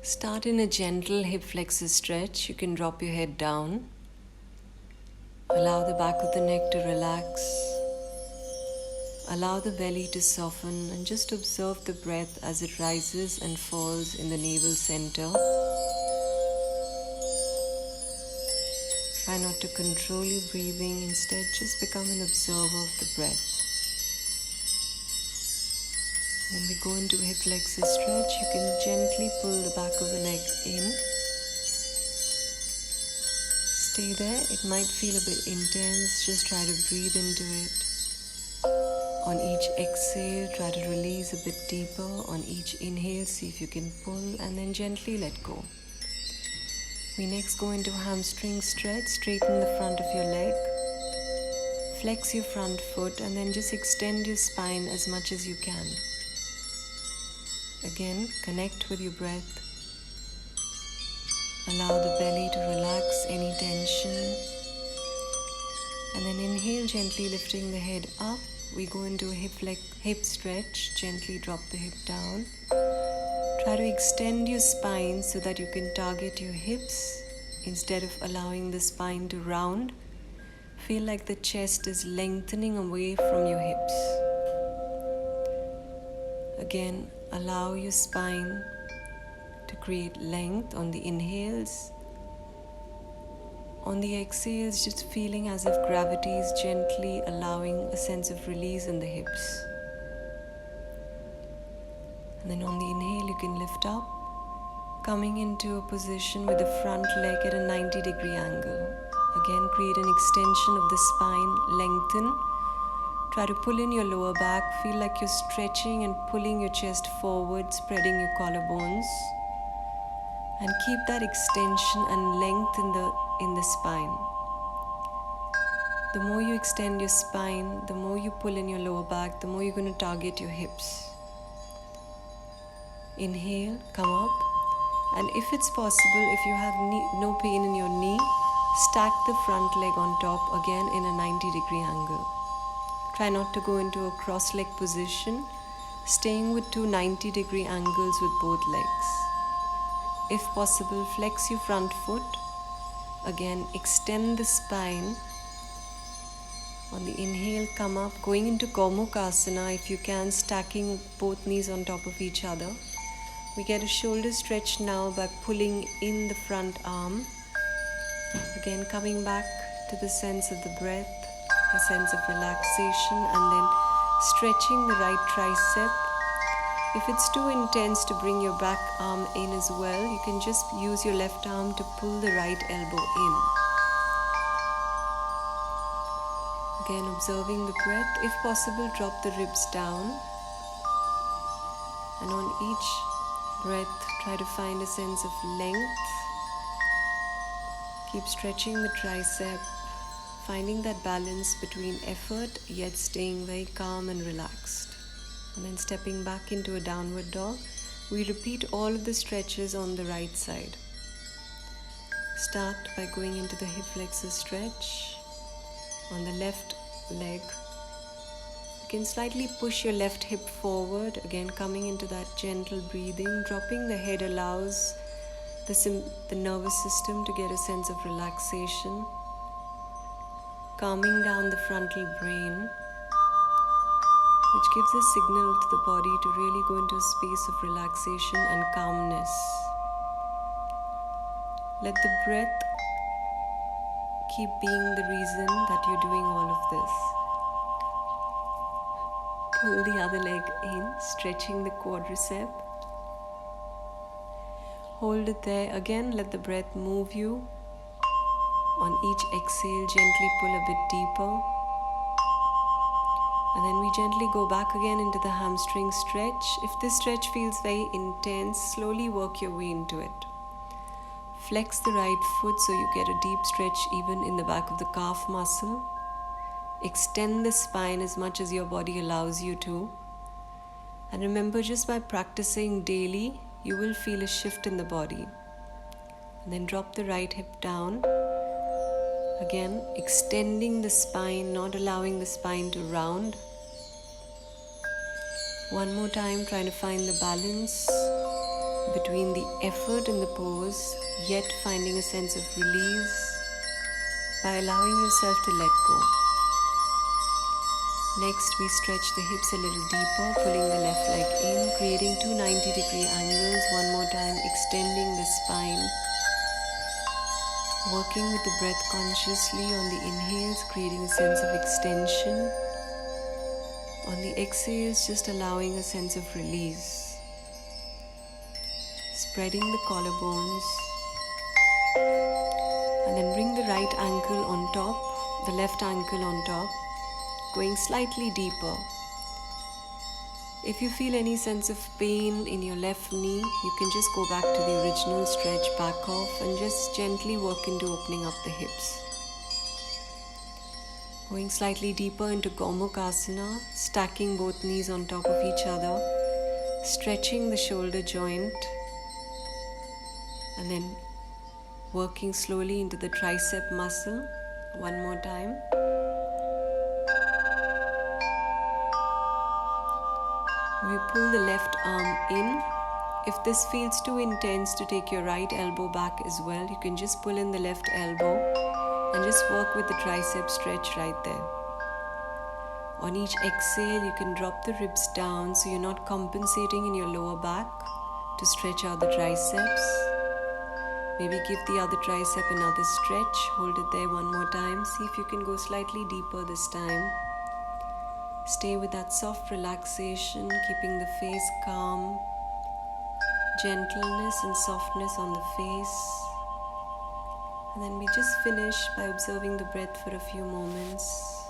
Start in a gentle hip flexor stretch. You can drop your head down. Allow the back of the neck to relax. Allow the belly to soften and just observe the breath as it rises and falls in the navel center. Try not to control your breathing. Instead, just become an observer of the breath. When we go into a hip flexor stretch, you can gently pull the back of the neck in. Stay there. It might feel a bit intense. Just try to breathe into it. On each exhale, try to release a bit deeper. On each inhale, see if you can pull and then gently let go. We next go into hamstring stretch. Straighten the front of your leg. Flex your front foot and then just extend your spine as much as you can. Again, connect with your breath. Allow the belly to relax any tension. And then inhale, gently lifting the head up. We go into a hip stretch. Gently drop the hip down. Try to extend your spine so that you can target your hips instead of allowing the spine to round. Feel like the chest is lengthening away from your hips. Again, allow your spine to create length on the inhales. On the exhales, just feeling as if gravity is gently allowing a sense of release in the hips. And then on the inhale, you can lift up, coming into a position with the front leg at a 90-degree angle. Again, create an extension of the spine, lengthen. Try to pull in your lower back. Feel like you're stretching and pulling your chest forward, spreading your collarbones. And keep that extension and length in the spine. The more you extend your spine, the more you pull in your lower back, the more you're going to target your hips. Inhale, come up. And if it's possible, if you have no pain in your knee, stack the front leg on top again in a 90-degree angle. Try not to go into a cross-leg position, staying with two 90-degree angles with both legs. If possible, flex your front foot. Again, extend the spine. On the inhale, come up, going into Gomukhasana if you can, stacking both knees on top of each other. We get a shoulder stretch now by pulling in the front arm. Again, coming back to the sense of the breath, a sense of relaxation, and then stretching the right tricep. If it's too intense to bring your back arm in as well, you can just use your left arm to pull the right elbow in. Again, observing the breath. If possible, drop the ribs down. And on each breath, try to find a sense of length. Keep stretching the tricep, finding that balance between effort yet staying very calm and relaxed. And then stepping back into a downward dog, we repeat all of the stretches on the right side. Start by going into the hip flexor stretch. On the left leg, you can slightly push your left hip forward, again coming into that gentle breathing. Dropping the head allows the nervous system to get a sense of relaxation, calming down the frontal brain, which gives a signal to the body to really go into a space of relaxation and calmness. Let the breath keep being the reason that you're doing all of this. Pull the other leg in, stretching the quadricep. Hold it there. Again, let the breath move you. On each exhale, gently pull a bit deeper. And then we gently go back again into the hamstring stretch. If this stretch feels very intense, slowly work your way into it. Flex the right foot so you get a deep stretch even in the back of the calf muscle. Extend the spine as much as your body allows you to. And remember, just by practicing daily, you will feel a shift in the body. And then drop the right hip down. Again, extending the spine, not allowing the spine to round. One more time, trying to find the balance. between the effort in the pose, yet finding a sense of release by allowing yourself to let go. Next, we stretch the hips a little deeper, pulling the left leg in, creating two 90-degree angles. One more time, extending the spine. Working with the breath consciously on the inhales, creating a sense of extension. On the exhales, just allowing a sense of release. Spreading the collarbones. And then bring the right ankle on top, the left ankle on top, going slightly deeper. If you feel any sense of pain in your left knee, you can just go back to the original stretch, back off, and just gently work into opening up the hips. Going slightly deeper into Gomukhasana, stacking both knees on top of each other, stretching the shoulder joint, and then working slowly into the tricep muscle. One more time. We pull the left arm in. If this feels too intense to take your right elbow back as well, you can just pull in the left elbow and just work with the tricep stretch right there. On each exhale, you can drop the ribs down so you're not compensating in your lower back to stretch out the triceps. Maybe give the other tricep another stretch. Hold it there one more time. See if you can go slightly deeper this time. Stay with that soft relaxation, keeping the face calm, gentleness and softness on the face. And then we just finish by observing the breath for a few moments.